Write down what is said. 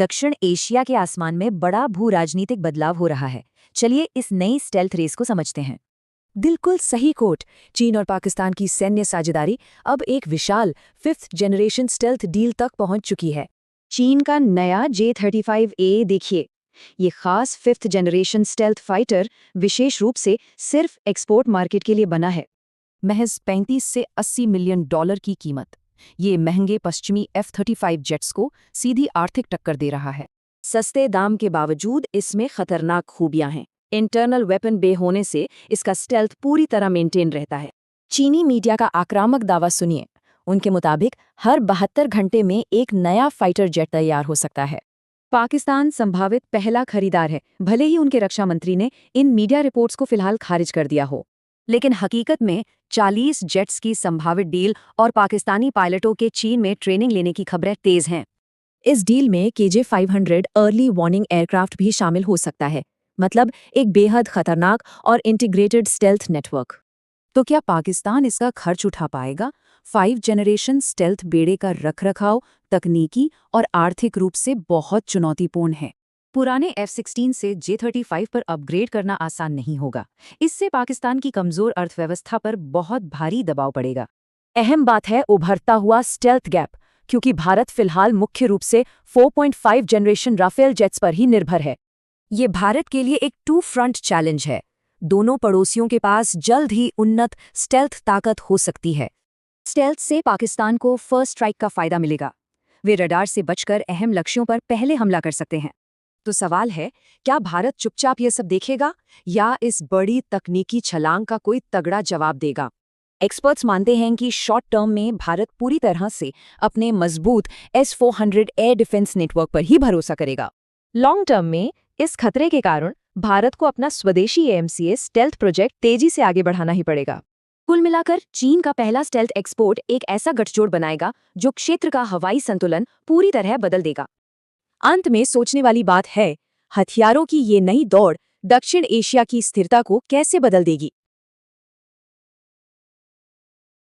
दक्षिण एशिया के आसमान में बड़ा भू राजनीतिक बदलाव हो रहा है। चलिए इस नई स्टेल्थ रेस को समझते हैं। बिल्कुल सही कोट। चीन और पाकिस्तान की सैन्य साझेदारी अब एक विशाल 5th जनरेशन स्टेल्थ डील तक पहुंच चुकी है। चीन का नया J-35A देखिए। ये खास 5th जनरेशन स्टेल्थ फाइटर विशेष रूप से सिर्फ एक्सपोर्ट मार्केट के लिए बना है। महज 35 से 80 मिलियन डॉलर की कीमत। ये महंगे पश्चिमी F-35 जेट्स को सीधी आर्थिक टक्कर दे रहा है। सस्ते दाम के बावजूद इसमें खतरनाक खूबियां हैं। इंटरनल वेपन बे होने से इसका स्टेल्थ पूरी तरह मेंटेन रहता है। चीनी मीडिया का आक्रामक दावा सुनिए। उनके मुताबिक हर 72 घंटे में एक नया फाइटर जेट तैयार हो सकता है। पाकिस्तान संभावित पहला खरीदार है, भले ही उनके रक्षा मंत्री ने इन मीडिया रिपोर्ट्स को फिलहाल खारिज कर दिया हो। लेकिन हकीकत में 40 जेट्स की संभावित डील और पाकिस्तानी पायलटों के चीन में ट्रेनिंग लेने की खबरें तेज हैं। इस डील में KJ-500 अर्ली वार्निंग एयरक्राफ्ट भी शामिल हो सकता है, मतलब एक बेहद खतरनाक और इंटीग्रेटेड स्टेल्थ नेटवर्क। तो क्या पाकिस्तान इसका खर्च उठा पाएगा? 5 जनरेशन स्टेल्थ बेड़े का रखरखाव तकनीकी और आर्थिक रूप से बहुत चुनौतीपूर्ण है। पुराने F-16 से J-35 पर अपग्रेड करना आसान नहीं होगा। इससे पाकिस्तान की कमजोर अर्थव्यवस्था पर बहुत भारी दबाव पड़ेगा। अहम बात है उभरता हुआ स्टेल्थ गैप, क्योंकि भारत फिलहाल मुख्य रूप से 4.5 जनरेशन राफेल जेट्स पर ही निर्भर है। ये भारत के लिए एक 2 फ्रंट चैलेंज है। दोनों पड़ोसियों के पास जल्द ही उन्नत स्टेल्थ ताकत हो सकती है। स्टेल्थ से पाकिस्तान को फर्स्ट स्ट्राइक का फायदा मिलेगा। वे रडार से बचकर अहम लक्ष्यों पर पहले हमला कर सकते हैं। तो सवाल है, क्या भारत चुपचाप ये सब देखेगा या इस बड़ी तकनीकी छलांग का कोई तगड़ा जवाब देगा? एक्सपर्ट्स मानते हैं कि शॉर्ट टर्म में भारत पूरी तरह से अपने मजबूत S-400 एयर डिफेंस नेटवर्क पर ही भरोसा करेगा। लॉन्ग टर्म में इस खतरे के कारण भारत को अपना स्वदेशी AMCA स्टेल्थ प्रोजेक्ट तेजी से आगे बढ़ाना ही पड़ेगा। कुल मिलाकर चीन का पहला स्टेल्थ एक्सपोर्ट एक ऐसा गठजोड़ बनाएगा जो क्षेत्र का हवाई संतुलन पूरी तरह बदल देगा। अंत में सोचने वाली बात है, हथियारों की ये नई दौड़ दक्षिण एशिया की स्थिरता को कैसे बदल देगी।